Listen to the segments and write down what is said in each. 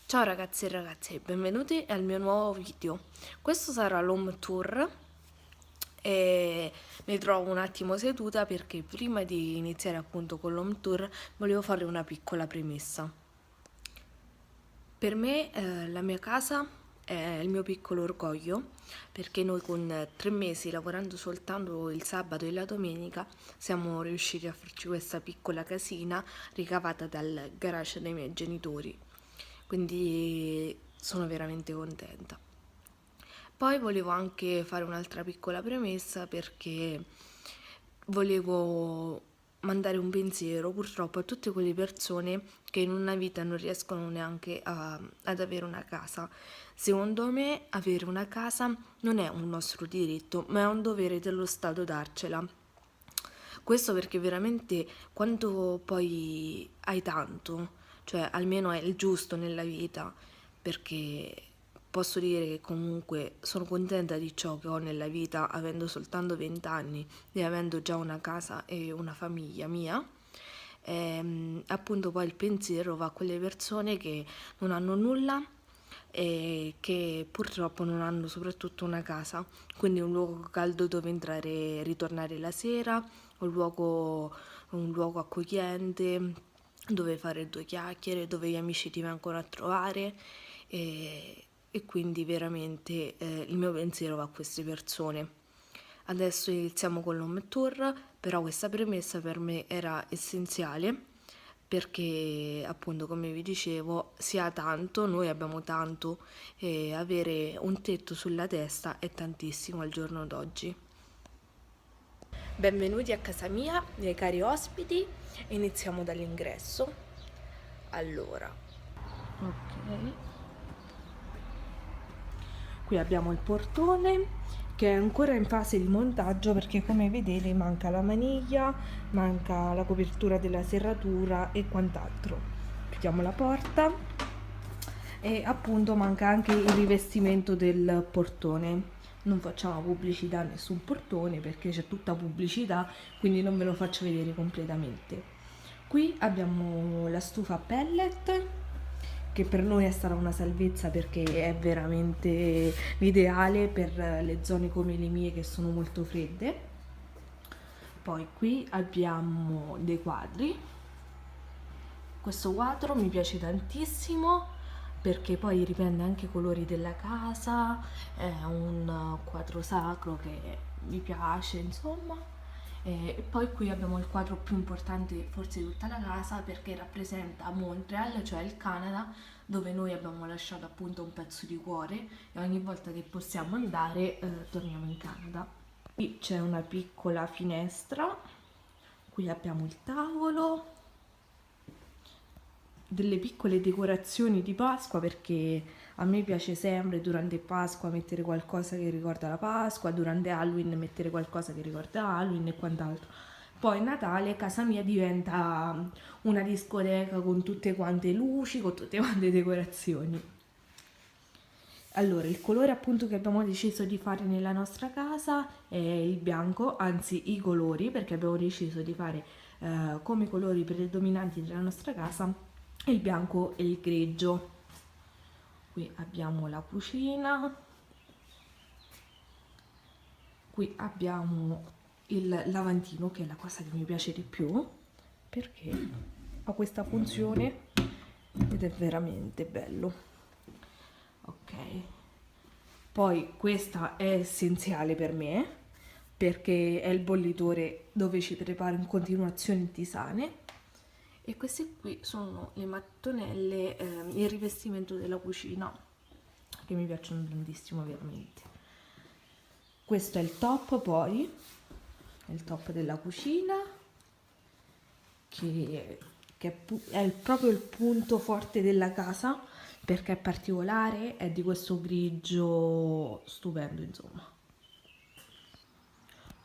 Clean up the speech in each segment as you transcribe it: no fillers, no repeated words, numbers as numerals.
Ciao ragazzi e ragazze, benvenuti al mio nuovo video. Questo sarà l'home tour e mi trovo un attimo seduta perché prima di iniziare appunto con l'home tour volevo fare una piccola premessa. Per me la mia casa è il mio piccolo orgoglio perché noi con 3 mesi lavorando soltanto il sabato e la domenica siamo riusciti a farci questa piccola casina ricavata dal garage dei miei genitori. Quindi sono veramente contenta. Poi volevo anche fare un'altra piccola premessa perché volevo mandare un pensiero purtroppo a tutte quelle persone che in una vita non riescono neanche ad avere una casa. Secondo me avere una casa non è un nostro diritto, ma è un dovere dello Stato darcela. Questo perché veramente quando poi hai tanto, cioè almeno è il giusto nella vita, perché posso dire che comunque sono contenta di ciò che ho nella vita, avendo soltanto 20 anni e avendo già una casa e una famiglia mia. Appunto poi il pensiero va a quelle persone che non hanno nulla e che purtroppo non hanno soprattutto una casa, quindi un luogo caldo dove entrare e ritornare la sera, un luogo accogliente dove fare due chiacchiere, dove gli amici ti vengono a trovare e quindi veramente il mio pensiero va a queste persone. Adesso iniziamo con l'home tour, però questa premessa per me era essenziale perché appunto come vi dicevo si ha tanto, noi abbiamo tanto e avere un tetto sulla testa è tantissimo al giorno d'oggi. Benvenuti a casa mia, miei cari ospiti, iniziamo dall'ingresso. Allora, ok. Qui abbiamo il portone che è ancora in fase di montaggio perché come vedete manca la maniglia, manca la copertura della serratura e quant'altro. Chiudiamo la porta e appunto manca anche il rivestimento del portone. Non facciamo pubblicità a nessun portone perché c'è tutta pubblicità, quindi non ve lo faccio vedere completamente. Qui abbiamo la stufa a pellet che per noi è stata una salvezza perché è veramente l'ideale per le zone come le mie che sono molto fredde. Poi qui abbiamo dei quadri. Questo quadro mi piace tantissimo perché poi riprende anche i colori della casa, è un quadro sacro che mi piace, insomma. E poi qui abbiamo il quadro più importante forse di tutta la casa perché rappresenta Montreal, cioè il Canada, dove noi abbiamo lasciato appunto un pezzo di cuore e ogni volta che possiamo andare torniamo in Canada. Qui c'è una piccola finestra, qui abbiamo il tavolo, delle piccole decorazioni di Pasqua perché a me piace sempre durante Pasqua mettere qualcosa che ricorda la Pasqua, durante Halloween mettere qualcosa che ricorda Halloween e quant'altro. Poi Natale casa mia diventa una discoteca con tutte quante luci, con tutte quante decorazioni. Allora, il colore appunto che abbiamo deciso di fare nella nostra casa è il bianco, anzi i colori, perché abbiamo deciso di fare come colori predominanti della nostra casa il bianco e il grigio. Qui abbiamo la cucina, qui abbiamo il lavandino che è la cosa che mi piace di più perché ha questa funzione ed è veramente bello. Ok, poi questa è essenziale per me perché è il bollitore dove ci preparo in continuazione tisane e queste qui sono le mattonelle, il rivestimento della cucina che mi piacciono tantissimo veramente. Questo è il top poi, è il top della cucina che è proprio il punto forte della casa perché è particolare, è di questo grigio stupendo insomma.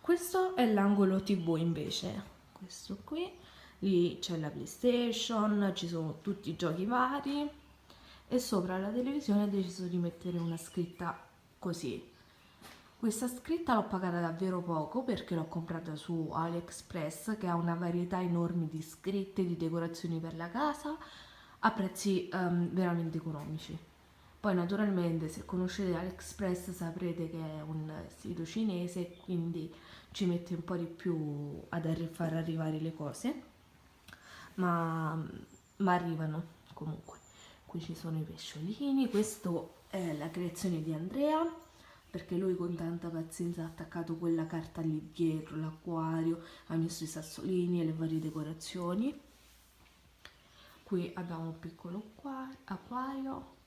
Questo è l'angolo TV invece, questo qui, lì c'è la PlayStation, ci sono tutti i giochi vari e sopra la televisione ho deciso di mettere una scritta così. Questa scritta l'ho pagata davvero poco perché l'ho comprata su AliExpress che ha una varietà enorme di scritte, di decorazioni per la casa a prezzi veramente economici. Poi naturalmente se conoscete AliExpress saprete che è un sito cinese, quindi ci mette un po' di più ad far arrivare le cose, ma, ma arrivano comunque. Qui ci sono i pesciolini, questo è la creazione di Andrea, perché lui con tanta pazienza ha attaccato quella carta lì dietro, l'acquario, ha messo i sassolini e le varie decorazioni. Qui abbiamo un piccolo acquario,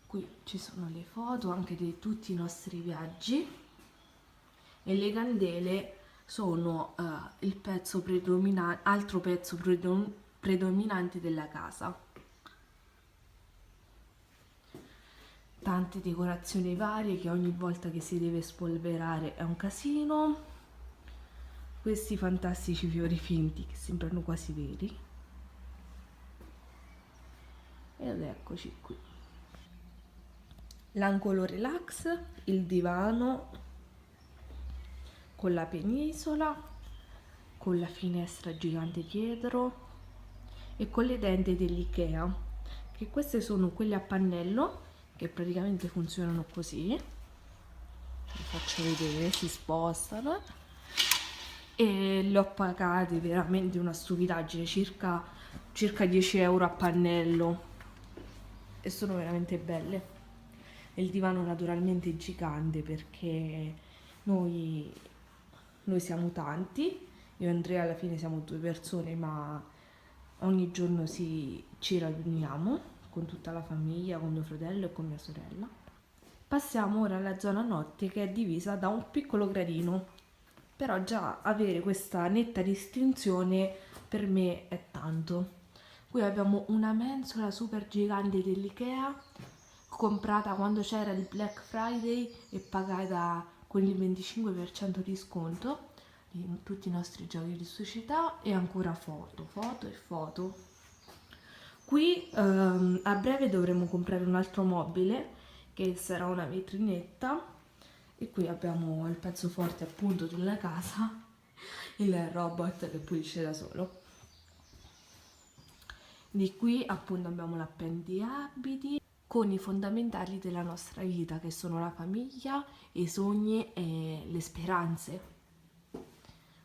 qui ci sono le foto anche di tutti i nostri viaggi e le candele sono il pezzo predominante, altro pezzo predominante della casa. Tante decorazioni varie che ogni volta che si deve spolverare è un casino. Questi fantastici fiori finti che sembrano quasi veri. Ed eccoci qui. L'angolo relax, il divano con la penisola, con la finestra gigante dietro e con le tende dell'IKEA, che queste sono quelle a pannello che praticamente funzionano così. Vi faccio vedere, si spostano e le ho pagate veramente una stupidaggine, circa 10 euro a pannello, e sono veramente belle. Il divano naturalmente è gigante perché noi siamo tanti, io e Andrea alla fine siamo 2 persone, ma ogni giorno ci riuniamo con tutta la famiglia, con mio fratello e con mia sorella. Passiamo ora alla zona notte, che è divisa da un piccolo gradino, però già avere questa netta distinzione per me è tanto. Qui abbiamo una mensola super gigante dell'IKEA, comprata quando c'era il Black Friday e pagata con il 25% di sconto in tutti i nostri giochi di società, e ancora foto e foto. Qui a breve dovremo comprare un altro mobile che sarà una vetrinetta, e qui abbiamo il pezzo forte appunto della casa, il robot che pulisce da solo. Di qui appunto abbiamo l'appendiabiti con i fondamentali della nostra vita, che sono la famiglia, i sogni e le speranze.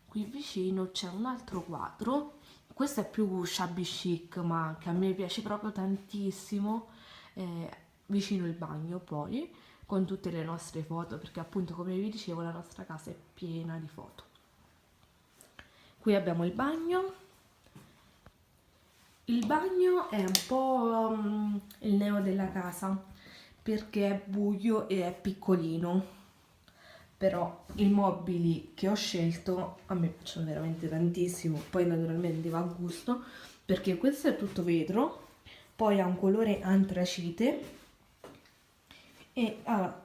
Qui vicino c'è un altro quadro, questo è più shabby chic ma che a me piace proprio tantissimo, vicino il bagno poi, con tutte le nostre foto, perché appunto come vi dicevo la nostra casa è piena di foto. Qui abbiamo il bagno. Il bagno è un po' il neo della casa perché è buio e è piccolino, però i mobili che ho scelto a me piacciono veramente tantissimo, poi naturalmente va a gusto, perché questo è tutto vetro, poi ha un colore antracite e ha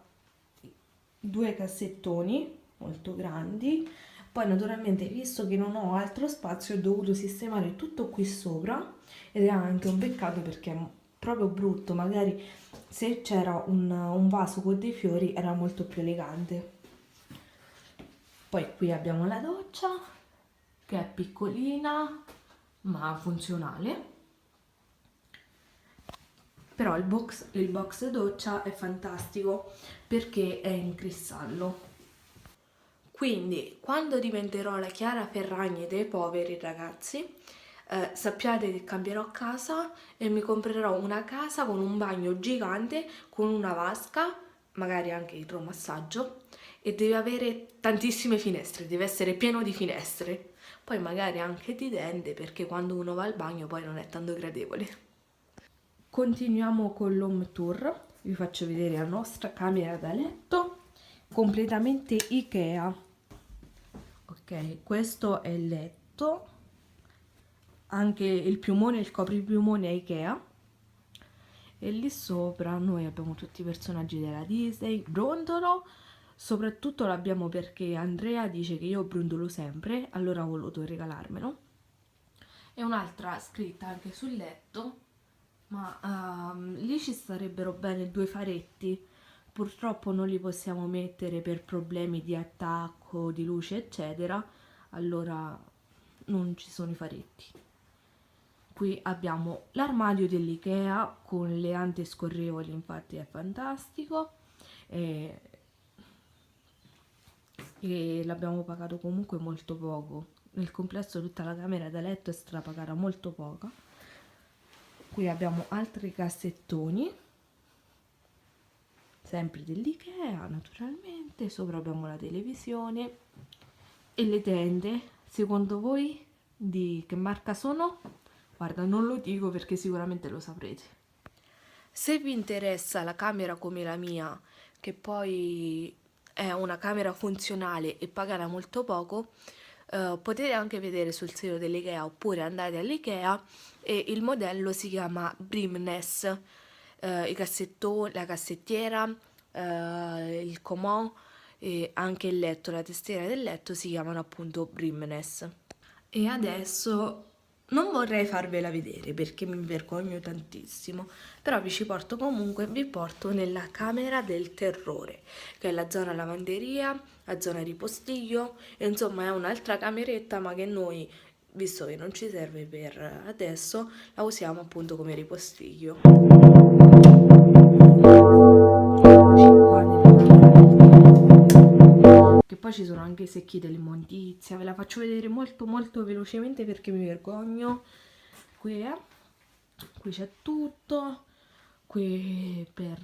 2 cassettoni molto grandi. Poi naturalmente, visto che non ho altro spazio, ho dovuto sistemare tutto qui sopra, ed è anche un peccato perché è proprio brutto, magari se c'era un vaso con dei fiori era molto più elegante. Poi qui abbiamo la doccia, che è piccolina ma funzionale, però il box doccia è fantastico perché è in cristallo. Quindi, quando diventerò la Chiara Ferragni dei poveri ragazzi, sappiate che cambierò casa e mi comprerò una casa con un bagno gigante, con una vasca, magari anche idromassaggio, e deve avere tantissime finestre, deve essere pieno di finestre. Poi magari anche di tende, perché quando uno va al bagno poi non è tanto gradevole. Continuiamo con l'home tour, vi faccio vedere la nostra camera da letto, completamente IKEA. Ok, questo è il letto, anche il piumone, il copripiumone è IKEA, e lì sopra noi abbiamo tutti i personaggi della Disney. Brontolo, soprattutto l'abbiamo perché Andrea dice che io brontolo sempre, allora ho voluto regalarmelo. E un'altra scritta anche sul letto, ma lì ci starebbero bene 2 faretti. Purtroppo non li possiamo mettere per problemi di attacco, di luce eccetera, allora non ci sono i faretti. Qui abbiamo l'armadio dell'Ikea con le ante scorrevoli, infatti è fantastico, e l'abbiamo pagato comunque molto poco. Nel complesso tutta la camera da letto è stata pagata molto poco. Qui abbiamo altri cassettoni, sempre dell'Ikea naturalmente. Sopra abbiamo la televisione e le tende. Secondo voi di che marca sono? Guarda, non lo dico perché sicuramente lo saprete. Se vi interessa la camera come la mia, che poi è una camera funzionale e pagata molto poco, potete anche vedere sul sito dell'Ikea oppure andate all'Ikea, e il modello si chiama Brimness. I cassettoni, la cassettiera, il comò e anche il letto, la tastiera del letto si chiamano appunto Brimness. E adesso non vorrei farvela vedere perché mi vergogno tantissimo, però vi porto nella camera del terrore, che è la zona lavanderia, la zona ripostiglio, e insomma è un'altra cameretta, ma che noi, visto che non ci serve per adesso, la usiamo appunto come ripostiglio. Che poi ci sono anche i secchi dell'immondizia, ve la faccio vedere molto molto velocemente perché mi vergogno. Qui è, qui c'è tutto, qui per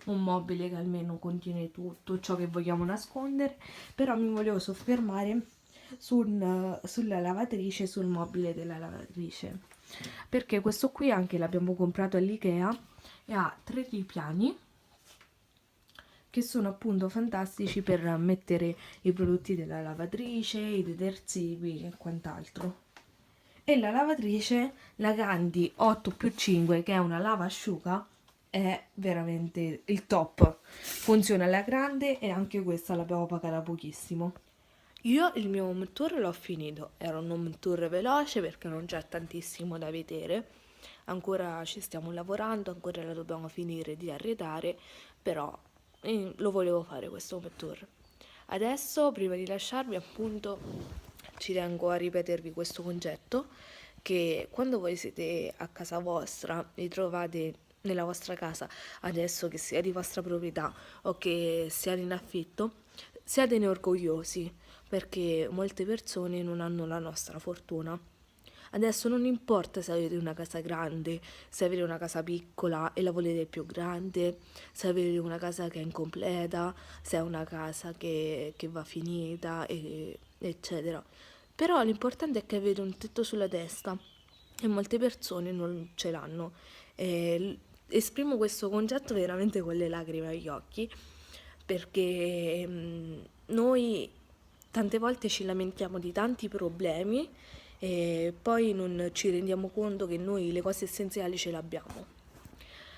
un mobile che almeno contiene tutto ciò che vogliamo nascondere, però mi volevo soffermare sulla lavatrice, sul mobile della lavatrice, perché questo qui anche l'abbiamo comprato all'Ikea e ha 3 ripiani che sono appunto fantastici per mettere i prodotti della lavatrice, i detersivi e quant'altro. E la lavatrice, la Candy 8+5, che è una lavasciuga, è veramente il top. Funziona alla grande e anche questa l'abbiamo pagata pochissimo. Io il mio home tour l'ho finito, era un home tour veloce perché non c'è tantissimo da vedere, ancora ci stiamo lavorando, ancora la dobbiamo finire di arredare, però lo volevo fare questo home tour. Adesso, prima di lasciarvi, appunto, ci tengo a ripetervi questo concetto, che quando voi siete a casa vostra, vi trovate nella vostra casa, adesso che sia di vostra proprietà o che sia in affitto, siatene orgogliosi, perché molte persone non hanno la nostra fortuna. Adesso non importa se avete una casa grande, se avete una casa piccola e la volete più grande, se avete una casa che è incompleta, se è una casa che va finita, eccetera. Però l'importante è che avete un tetto sulla testa e molte persone non ce l'hanno. Esprimo questo concetto veramente con le lacrime agli occhi, perché noi tante volte ci lamentiamo di tanti problemi e poi non ci rendiamo conto che noi le cose essenziali ce l'abbiamo.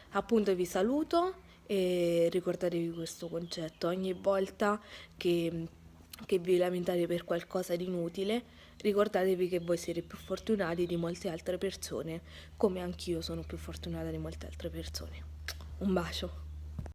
Appunto vi saluto e ricordatevi questo concetto: ogni volta che vi lamentate per qualcosa di inutile, ricordatevi che voi siete più fortunati di molte altre persone, come anch'io sono più fortunata di molte altre persone. Un bacio.